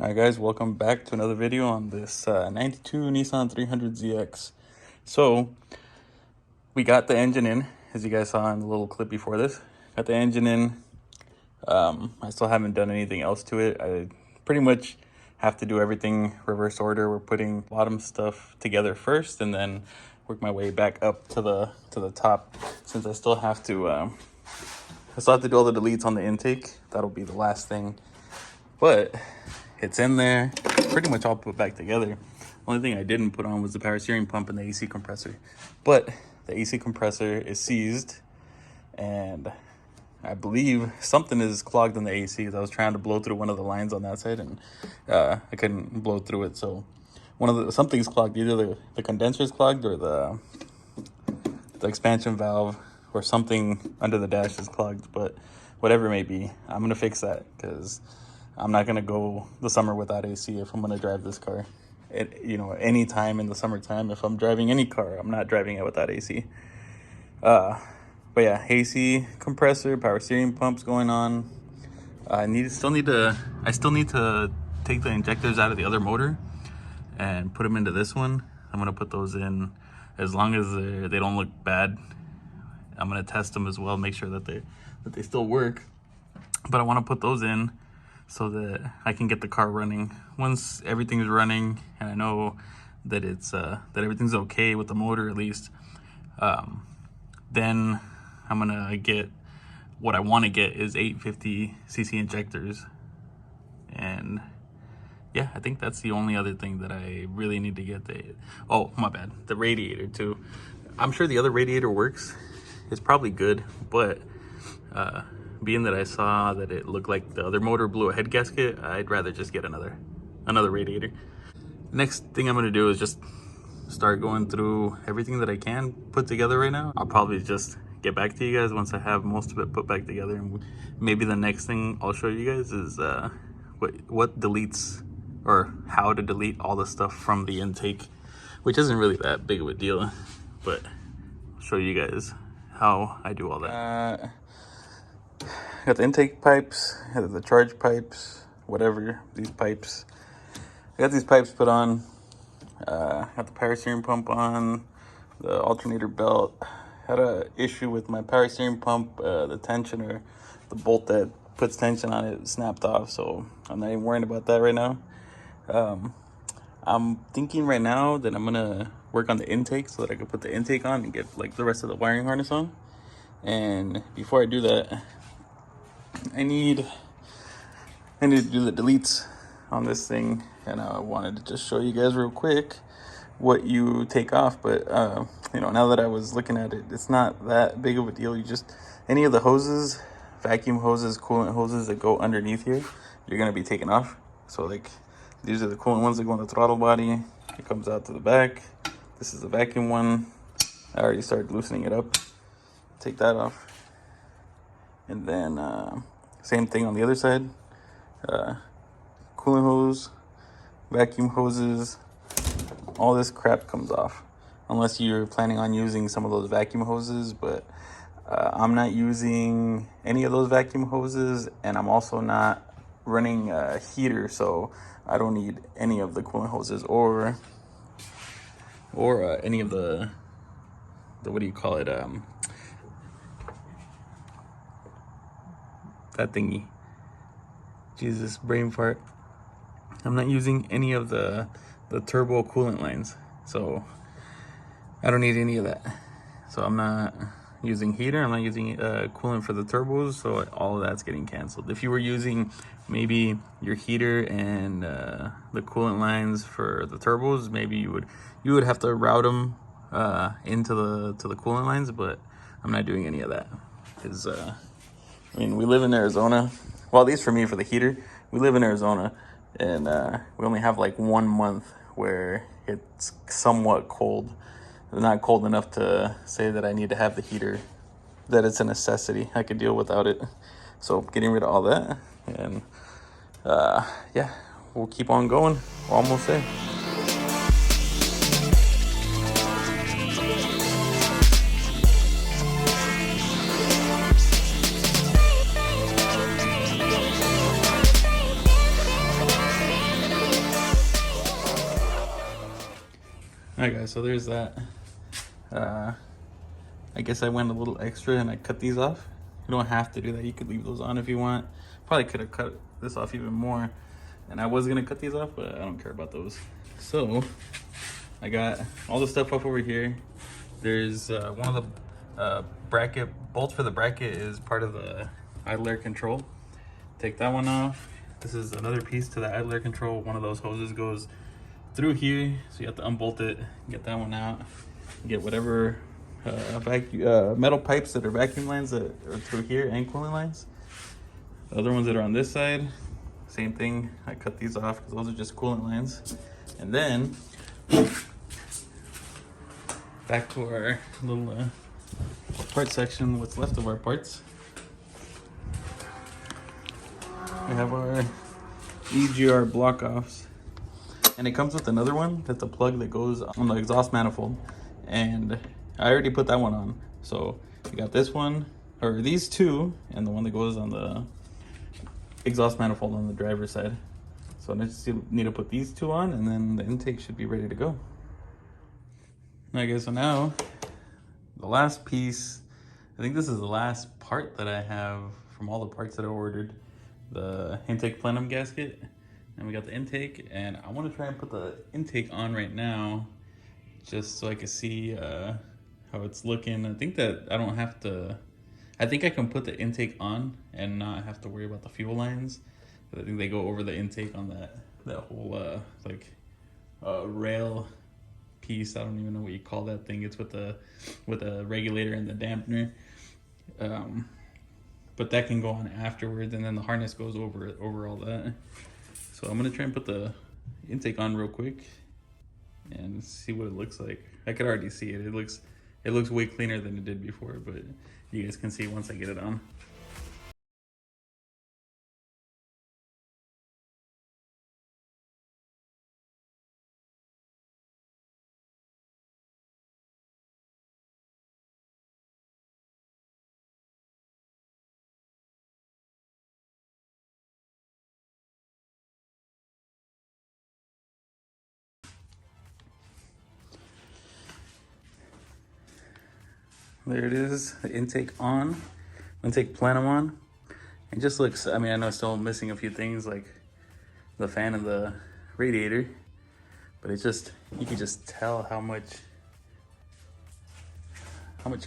Alright guys, welcome back to another video on this 92 Nissan 300ZX. So, we got the engine in, as you guys saw in the little clip before this. Got the engine in. I still haven't done anything else to it. I pretty much have to do everything reverse order. We're putting bottom stuff together first and then work my way back up to the top, since I still have to do all the deletes on the intake. That'll be the last thing. But it's in there, pretty much all put back together. Only thing I didn't put on was the power steering pump and the AC compressor. But the AC compressor is seized, and I believe something is clogged in the AC, because I was trying to blow through one of the lines on that side, and I couldn't blow through it. So something's clogged. Either the condenser is clogged, or the expansion valve, or something under the dash is clogged. But whatever it may be, I'm gonna fix that, because I'm not gonna go the summer without AC if I'm gonna drive this car. Any time in the summertime, if I'm driving any car, I'm not driving it without AC. But yeah, AC compressor, power steering pumps going on. I still need to take the injectors out of the other motor and put them into this one. I'm gonna put those in as long as they don't look bad. I'm gonna test them as well, make sure that they still work. But I want to put those in so that I can get the car running. Once everything's running and I know that it's that everything's okay with the motor, at least, then I'm gonna get what I want to get is 850cc injectors. And yeah, I think that's the only other thing that I really need to get. Oh, my bad, the radiator too. I'm sure the other radiator works. It's probably good, but being that I saw that it looked like the other motor blew a head gasket, I'd rather just get another radiator. Next thing I'm gonna do is just start going through everything that I can put together right now. I'll probably just get back to you guys once I have most of it put back together. And maybe the next thing I'll show you guys is what deletes, or how to delete all the stuff from the intake, which isn't really that big of a deal, but I'll show you guys how I do all that. Got the intake pipes, the charge pipes, whatever, these pipes. I got these pipes put on. Got the power steering pump on, the alternator belt. Had a issue with my power steering pump. The tensioner, the bolt that puts tension on it, snapped off, so I'm not even worrying about that right now. I'm thinking right now that I'm gonna work on the intake so that I can put the intake on and get like the rest of the wiring harness on. And before I do that, I need to do the deletes on this thing, and I wanted to just show you guys real quick what you take off. But now that I was looking at it, it's not that big of a deal. You just, any of the hoses, vacuum hoses, coolant hoses that go underneath here, you're gonna be taking off. So like, these are the coolant ones that go on the throttle body. It comes out to the back. This is the vacuum one. I already started loosening it up. Take that off. And then same thing on the other side. Coolant hose, vacuum hoses, all this crap comes off, unless you're planning on using some of those vacuum hoses. But I'm not using any of those vacuum hoses, and I'm also not running a heater, so I don't need any of the coolant hoses or any of the what do you call it, that thingy. Jesus, brain fart. I'm not using any of the turbo coolant lines, so I don't need any of that. So I'm not using heater, I'm not using coolant for the turbos, so all of that's getting canceled. If you were using maybe your heater and the coolant lines for the turbos, maybe you would have to route them into the coolant lines, but I'm not doing any of that, because we live in Arizona. Well, at least for me, for the heater, we live in Arizona, and we only have like 1 month where it's somewhat cold. Not cold enough to say that I need to have the heater, that it's a necessity. I could deal without it. So getting rid of all that, and yeah, we'll keep on going. We're almost there. Alright guys, so there's that. I guess I went a little extra and I cut these off. You don't have to do that. You could leave those on if you want. Probably could have cut this off even more. And I was gonna cut these off, but I don't care about those. So I got all the stuff up over here. There's one of the bracket bolts for the bracket is part of the idle air control. Take that one off. This is another piece to the idle air control. One of those hoses goes through here, so you have to unbolt it, get that one out, get whatever metal pipes that are vacuum lines that are through here and cooling lines. The other ones that are on this side, same thing. I cut these off because those are just coolant lines. And then back to our little part section, what's left of our parts. We have our EGR block offs, and it comes with another one that's a plug that goes on the exhaust manifold, and I already put that one on. So we got this one, or these two, and the one that goes on the exhaust manifold on the driver's side. So I just need to put these two on, and then the intake should be ready to go. Okay, so now the last piece, I think this is the last part that I have from all the parts that I ordered. The intake plenum gasket, and we got the intake, and I want to try and put the intake on right now just so I can see how it's looking. I think that I don't have to, I think I can put the intake on and not have to worry about the fuel lines. I think they go over the intake on that whole rail piece. I don't even know what you call that thing. It's with the regulator and the dampener. But that can go on afterwards, and then the harness goes over all that. So I'm gonna try and put the intake on real quick and see what it looks like. I could already see it. It looks way cleaner than it did before, but you guys can see once I get it on. There it is, the intake on, intake plenum on. It just looks, I mean, I know it's still missing a few things like the fan and the radiator, but it's just, you can just tell how much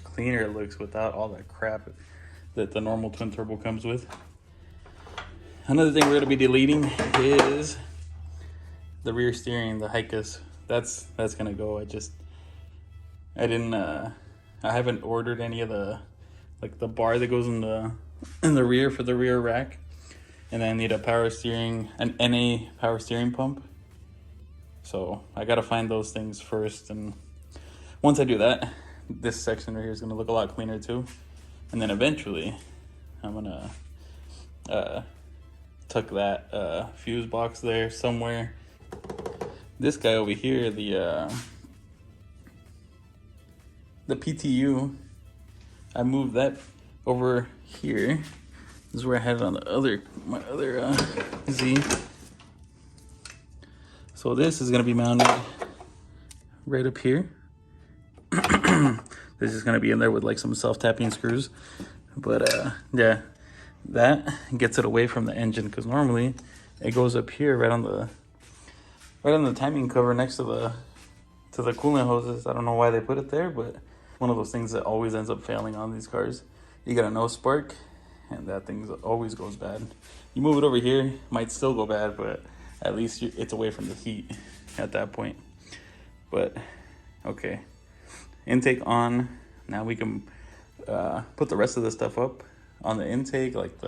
cleaner it looks without all that crap that the normal twin turbo comes with. Another thing we're gonna be deleting is the rear steering, the Hikas. That's gonna go. I haven't ordered any of the, like the bar that goes in the rear for the rear rack. And then I need a power steering, an NA power steering pump. So I gotta find those things first, and once I do that, this section right here is gonna look a lot cleaner too. And then eventually I'm gonna tuck that fuse box there somewhere. This guy over here, the PTU, I moved that over here. This is where I had it on my other Z. So this is gonna be mounted right up here. This is gonna be in there with like some self-tapping screws. But yeah, that gets it away from the engine, because normally it goes up here right on the timing cover next to the coolant hoses. I don't know why they put it there, but one of those things that always ends up failing on these cars. You got a no spark, and that thing always goes bad. You move it over here, might still go bad, but at least it's away from the heat at that point. But okay, intake on. Now we can put the rest of the stuff up on the intake, like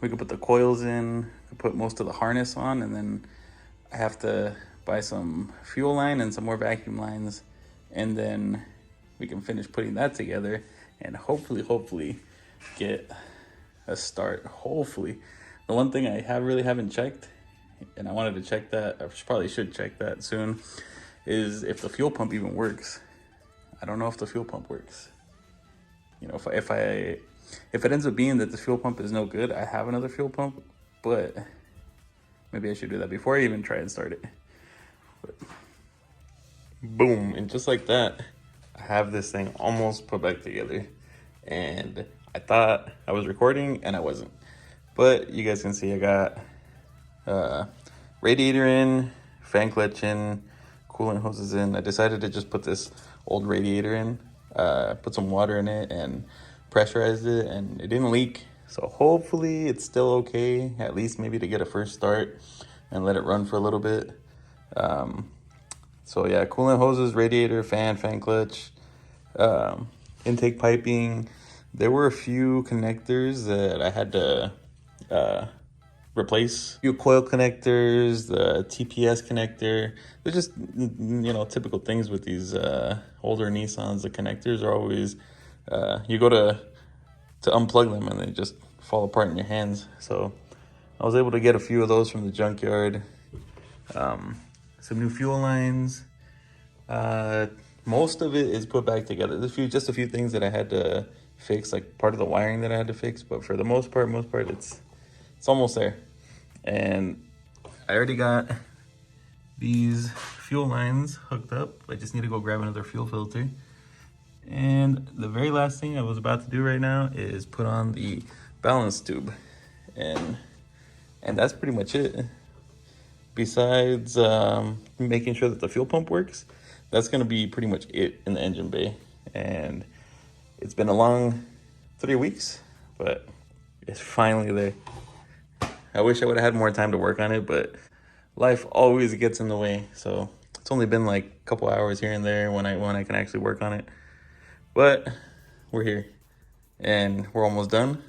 we can put the coils in, put most of the harness on, and then I have to buy some fuel line and some more vacuum lines, and then we can finish putting that together and hopefully get a start. Hopefully. The one thing I really haven't checked, and I wanted to check that, I probably should check that soon, is if the fuel pump even works. I don't know if the fuel pump works. You know, if it ends up being that the fuel pump is no good, I have another fuel pump, but maybe I should do that before I even try and start it. But Boom. And just like that, I have this thing almost put back together. And I thought I was recording and I wasn't. But you guys can see I got radiator in, fan clutch in, coolant hoses in. I decided to just put this old radiator in, put some water in it and pressurized it, and it didn't leak. So hopefully it's still okay, at least maybe to get a first start and let it run for a little bit. So yeah, coolant hoses, radiator, fan clutch, intake piping. There were a few connectors that I had to replace. A few coil connectors, the TPS connector. They're just, you know, typical things with these older Nissans. The connectors are always, you go to unplug them and they just fall apart in your hands. So I was able to get a few of those from the junkyard. Some new fuel lines. Most of it is put back together. There's just a few things that I had to fix, like part of the wiring that I had to fix, but for the most part it's almost there. And I already got these fuel lines hooked up. I just need to go grab another fuel filter. And the very last thing I was about to do right now is put on the balance tube. And that's pretty much it. Besides making sure that the fuel pump works, that's gonna be pretty much it in the engine bay. And it's been a long 3 weeks, but it's finally there. I wish I would have had more time to work on it, but life always gets in the way. So it's only been like a couple hours here and there when I can actually work on it. But we're here and we're almost done,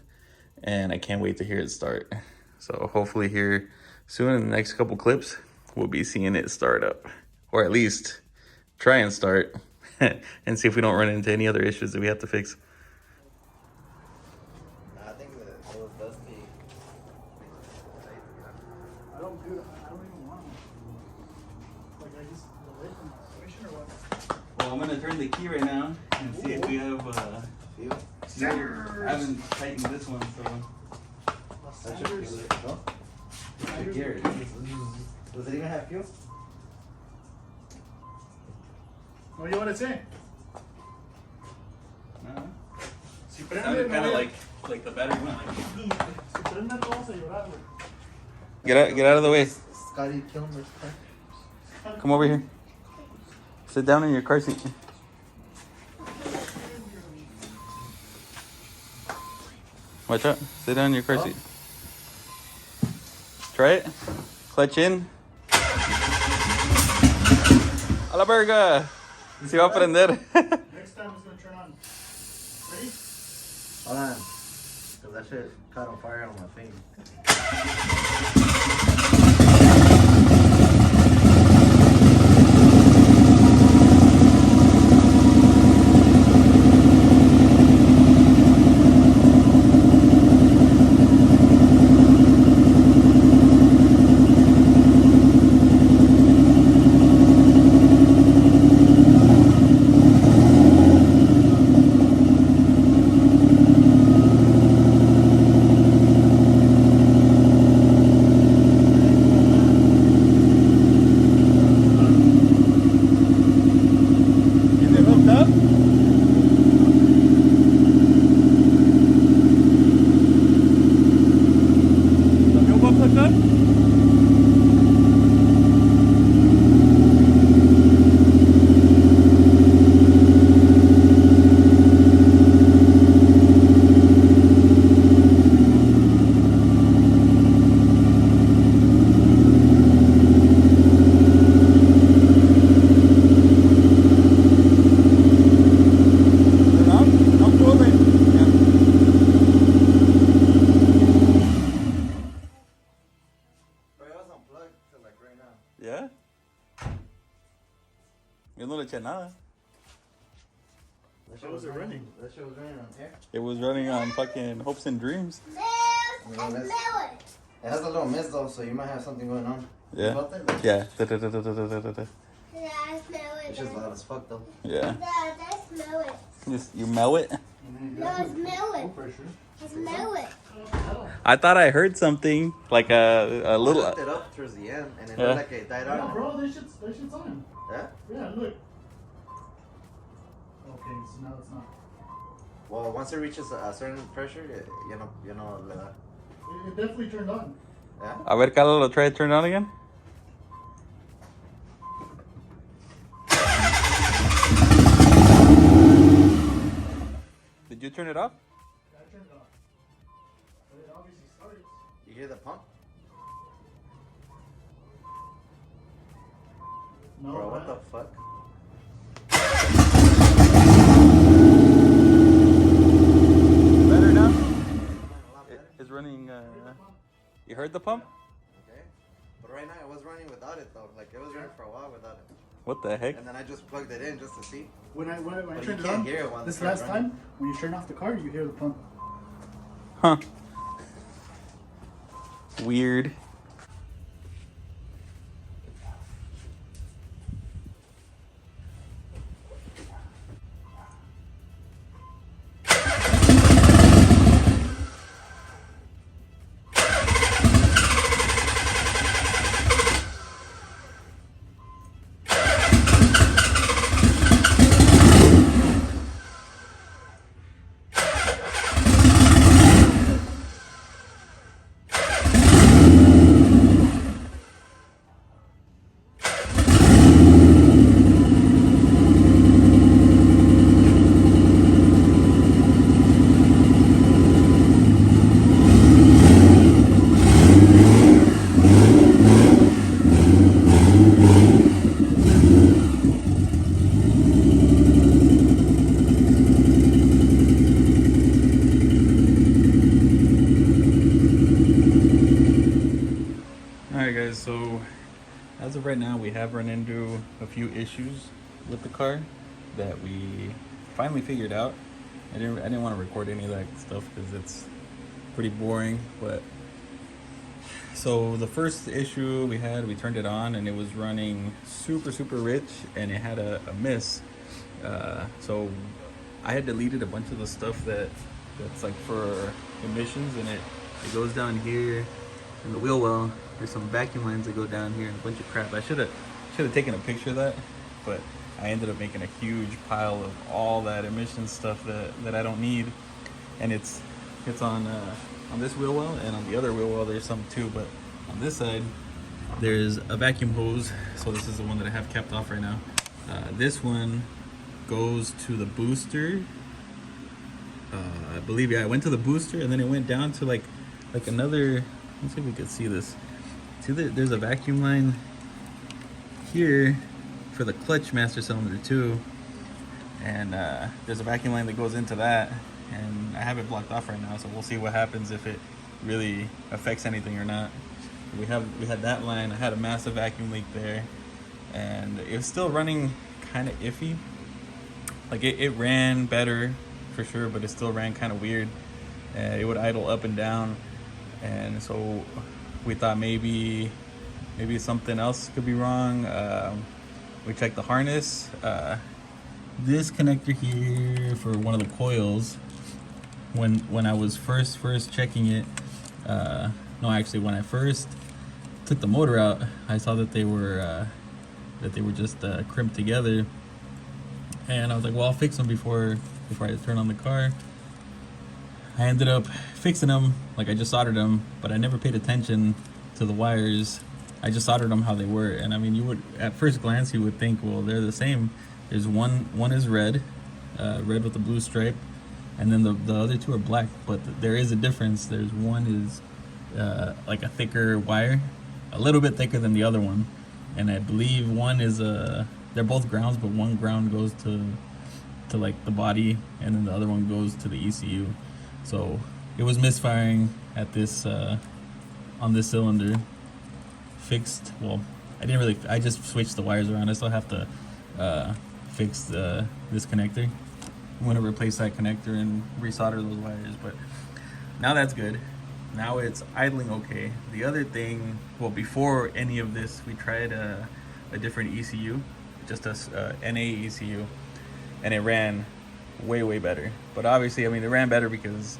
and I can't wait to hear it start. So hopefully here soon in the next couple clips, we'll be seeing it start up, or at least try and start and see if we don't run into any other issues that we have to fix. I think that it was dusty. I don't even want them. Like, I just away from the station or what? Well, I'm gonna turn the key right now and see if we have Feel? I haven't tightened this one, so That should feel it, no? It should gear it. Does it even have fuel? What do you want to say? Si prende, sounded kind of no, like the battery went like. si prende, no vas a llorar, güey. Get out of the way. Scotty Kilmer's car. Come over here. Sit down in your car seat. Watch out. Sit down in your car seat. Try it. Clutch in. A la verga. Se va a prender. Next time it's going to turn on. Ready? Hold on. Because that shit caught on fire on my finger. Yeah? Yo no le eché nada. That How was it running? That shit was running on air. It was running on fucking hopes and dreams. It has a little mist though, so you might have something going on. You Yeah. felt it? Yeah. Yeah, I smell it. It's just loud as fuck though. Yeah. Dad, I smell it. Just you smell it. No, I smell it. Pressure. I smell it. I thought I heard something like a I little. looked it up towards the end, and it Yeah. looked like it died Yeah, out. bro, that shit's on. Yeah? Yeah, look. Okay, so now it's not. Well, once it reaches a certain pressure, It definitely turned on. yeah? A ver, Carlos, try to turn it on again. Did you turn it off? Yeah, I turned it off. But it obviously starts. You hear the pump? No, Bro, what the fuck? Better now? A lot better. It's running. You heard the pump? Okay. But right now it was running without it though. Like it was running for a while without it. What the heck? And then I just plugged it in just to see. When I But you turned it can't on, hear it while this the car's last running. time, when you turn off the car, you hear the pump. Huh. Weird. Alright guys, so as of right now we have run into a few issues with the car that we finally figured out. I didn't want to record any of that stuff because it's pretty boring, but so the first issue we had, we turned it on and it was running super rich and it had a miss. So I had deleted a bunch of the stuff that's like for emissions, and it goes down here in the wheel well. There's some vacuum lines that go down here and a bunch of crap. I should have taken a picture of that, but I ended up making a huge pile of all that emissions stuff that I don't need, and it's on this wheel well, and on the other wheel well there's some too, but on this side there's a vacuum hose. So this is the one that I have capped off right now. This one goes to the booster. I believe, yeah, I went to the booster and then it went down to like another. Let's see if we can see this. See, there's a vacuum line here for the clutch master cylinder too, and there's a vacuum line that goes into that, and I have it blocked off right now, so we'll see what happens if it really affects anything or not. We had that line. I had a massive vacuum leak there, and it was still running kind of iffy. Like it ran better for sure, but it still ran kind of weird. It would idle up and down, and so we thought maybe something else could be wrong. We checked the harness. This connector here for one of the coils, when I was first checking it, no, actually when I first took the motor out, I saw that they were just crimped together, and I was like, well, I'll fix them before I turn on the car. I ended up fixing them, like I just soldered them, but I never paid attention to the wires. I just soldered them how they were, and I mean, you would, at first glance, you would think, well, they're the same. There's one is red with a blue stripe, and then the other two are black, but there is a difference. There's one is like a thicker wire, a little bit thicker than the other one, and I believe one is they're both grounds, but one ground goes to like the body, and then the other one goes to the ECU. So it was misfiring at this on this cylinder. Fixed. Well, I just switched the wires around. I still have to fix this connector. I'm gonna replace that connector and resolder those wires, but now that's good. Now it's idling okay. The other thing, well, before any of this, we tried a different ECU, just a NA ECU, and it ran way better. But obviously, I mean, it ran better because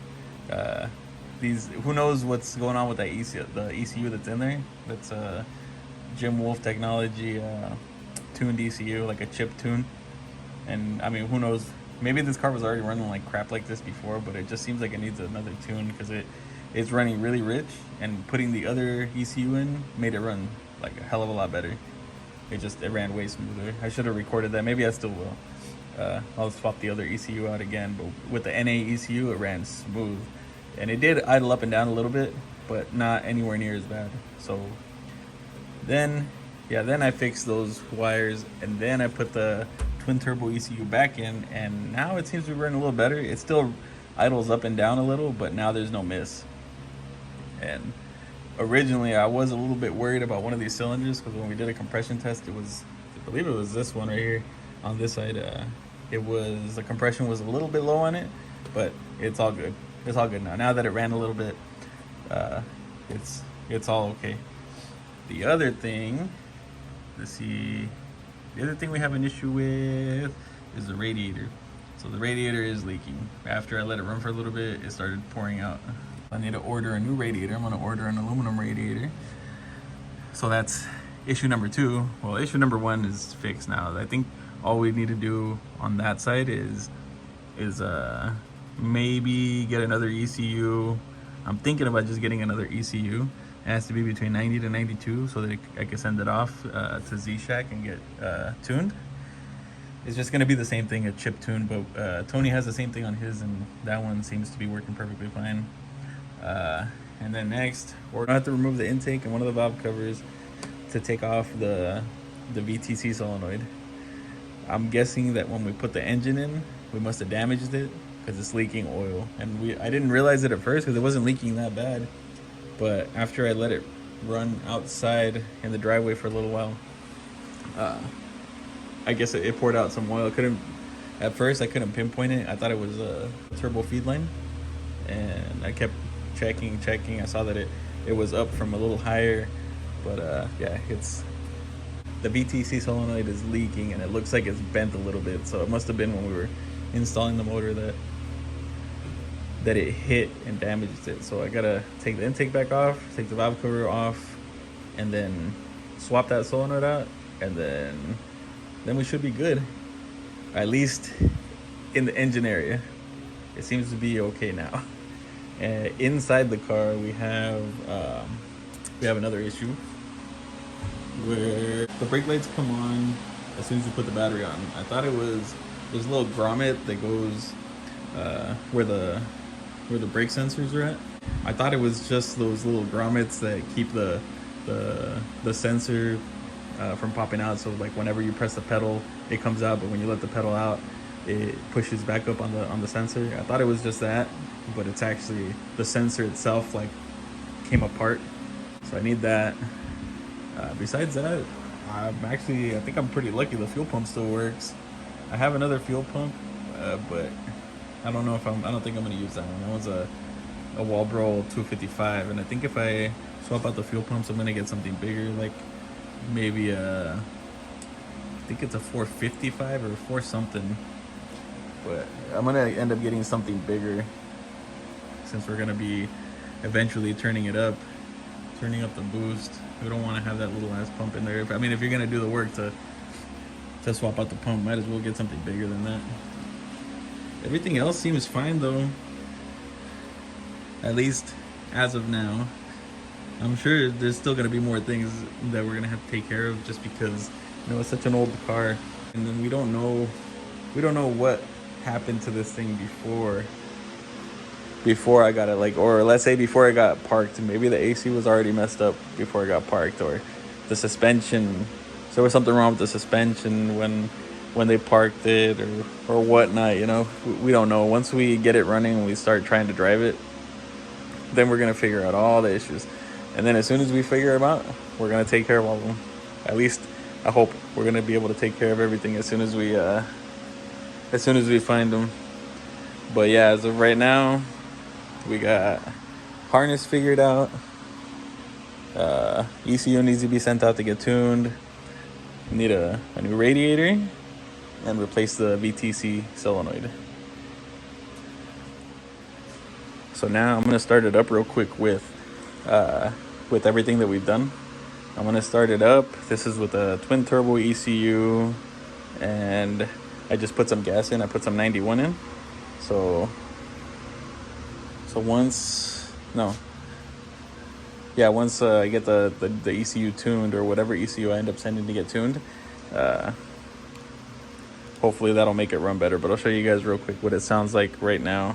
who knows what's going on with that ECU, the ECU that's in there. That's Jim Wolf Technology tuned ECU, like a chip tune. And I mean, who knows? Maybe this car was already running like crap like this before, but it just seems like it needs another tune because it's running really rich, and putting the other ECU in made it run like a hell of a lot better. It ran way smoother. I should have recorded that. Maybe I still will. I'll swap the other ECU out again, but with the NA ECU, it ran smooth, and it did idle up and down a little bit, but not anywhere near as bad. So then, yeah, then I fixed those wires, and then I put the twin turbo ECU back in, and now it seems to be running a little better. It still idles up and down a little, but now there's no miss. And originally I was a little bit worried about one of these cylinders, because when we did a compression test, I believe it was this one right here on this side. The compression was a little bit low on it, but it's all good. It's all good now. Now that it ran a little bit, it's all okay. The other thing, let's see. The other thing we have an issue with is the radiator. So the radiator is leaking. After I let it run for a little bit, it started pouring out. I need to order a new radiator. I'm gonna order an aluminum radiator. So that's issue number 2. Well, issue number 1 is fixed now. I think all we need to do on that side is maybe get another ECU. I'm thinking about just getting another ECU. It has to be between 90 to 92 so that I can send it off to Z-Shack and get tuned. It's just going to be the same thing, a chip tune, but Tony has the same thing on his, and that one seems to be working perfectly fine. And then next, we're going to have to remove the intake and one of the valve covers to take off the VTC solenoid. I'm guessing that when we put the engine in, we must have damaged it because it's leaking oil. And I didn't realize it at first because it wasn't leaking that bad. But after I let it run outside in the driveway for a little while, I guess it poured out some oil. At first I couldn't pinpoint it. I thought it was a turbo feed line, and I kept checking. I saw that it was up from a little higher, but yeah, the VTC solenoid is leaking, and it looks like it's bent a little bit. So it must have been when we were installing the motor that it hit and damaged it. So I gotta take the intake back off, take the valve cover off, and then swap that solenoid out, and then we should be good, at least in the engine area. It seems to be okay now. Inside the car we have another issue where the brake lights come on as soon as you put the battery on. I thought there's a little grommet that goes where the brake sensors are at. I thought it was just those little grommets that keep the sensor from popping out. So like whenever you press the pedal, it comes out, but when you let the pedal out, it pushes back up on the sensor. I thought it was just that, but it's actually the sensor itself like came apart. So I need that. Besides that, I think I'm pretty lucky. The fuel pump still works. I have another fuel pump, but I don't think I'm gonna use that one. That one's a Walbro 255, and I think if I swap out the fuel pumps, I'm gonna get something bigger, like maybe I think it's a 455 or 4 something. But I'm gonna end up getting something bigger since we're gonna be eventually turning up the boost. We don't want to have that little ass pump in there. If you're gonna do the work to swap out the pump, might as well get something bigger than that. Everything else seems fine though, at least as of now. I'm sure there's still gonna be more things that we're gonna have to take care of, just because it's such an old car, and then we don't know what happened to this thing before I got it, or let's say before I got parked. Maybe the AC was already messed up before I got parked, or the suspension. So there was something wrong with the suspension when they parked it, or whatnot. We don't know. Once we get it running and we start trying to drive it, then we're gonna figure out all the issues. And then as soon as we figure them out, we're gonna take care of all of them. At least I hope we're gonna be able to take care of everything as soon as we find them. But yeah, as of right now, we got harness figured out. ECU needs to be sent out to get tuned. We need a new radiator and replace the VTC solenoid. So now I'm gonna start it up real quick with everything that we've done. I'm gonna start it up. This is with a twin turbo ECU, and I just put some gas in. I put some 91 in. So once, no, yeah, once I get the ECU tuned, or whatever ECU I end up sending to get tuned, hopefully that'll make it run better. But I'll show you guys real quick what it sounds like right now.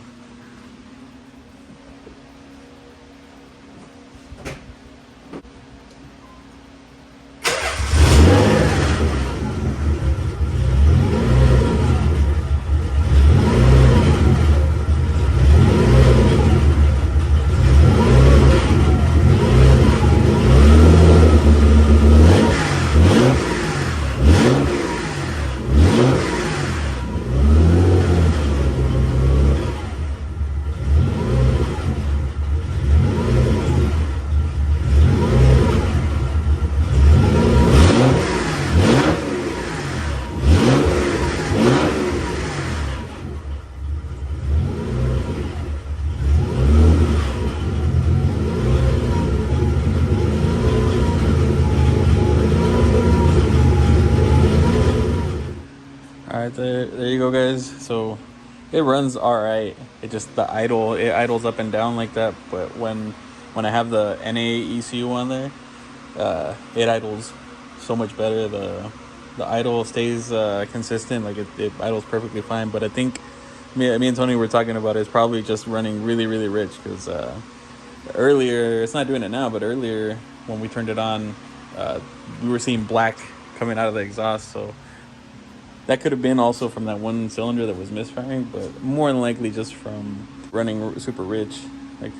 All right, there you go, guys. So it runs all right. It just it idles up and down like that. But when I have the NA ECU on there, it idles so much better. The idle stays consistent. Like it idles perfectly fine. But I think me and Tony were talking about it's probably just running really, really rich, because earlier, it's not doing it now, but earlier when we turned it on, we were seeing black coming out of the exhaust. So that could have been also from that one cylinder that was misfiring, but more than likely just from running super rich. Like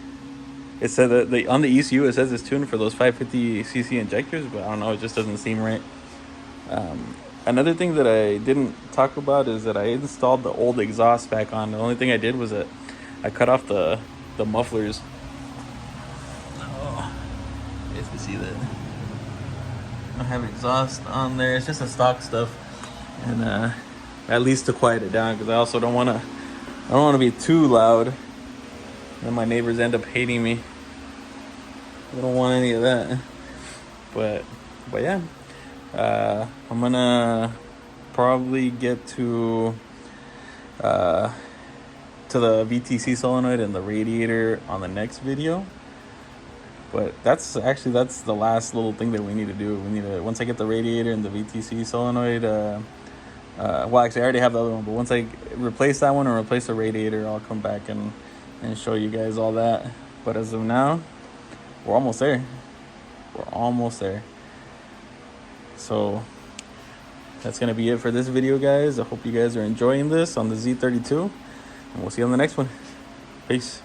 it said that on the ECU it says it's tuned for those 550cc injectors, but I don't know, it just doesn't seem right. Another thing that I didn't talk about is that I installed the old exhaust back on. The only thing I did was that I cut off the mufflers. Oh, you guys can see that. I don't have exhaust on there. It's just the stock stuff. And at least to quiet it down, because I also don't want to be too loud, and then my neighbors end up hating me. I don't want any of that. But yeah, I'm gonna probably get to the VTC solenoid and the radiator on the next video. But that's the last little thing that we need to do. We need to, once I get the radiator and the VTC solenoid, well, actually, I already have the other one, but once I replace that one or replace the radiator, I'll come back and show you guys all that. But as of now, we're almost there. We're almost there. So that's going to be it for this video, guys. I hope you guys are enjoying this on the Z32, and we'll see you on the next one. Peace.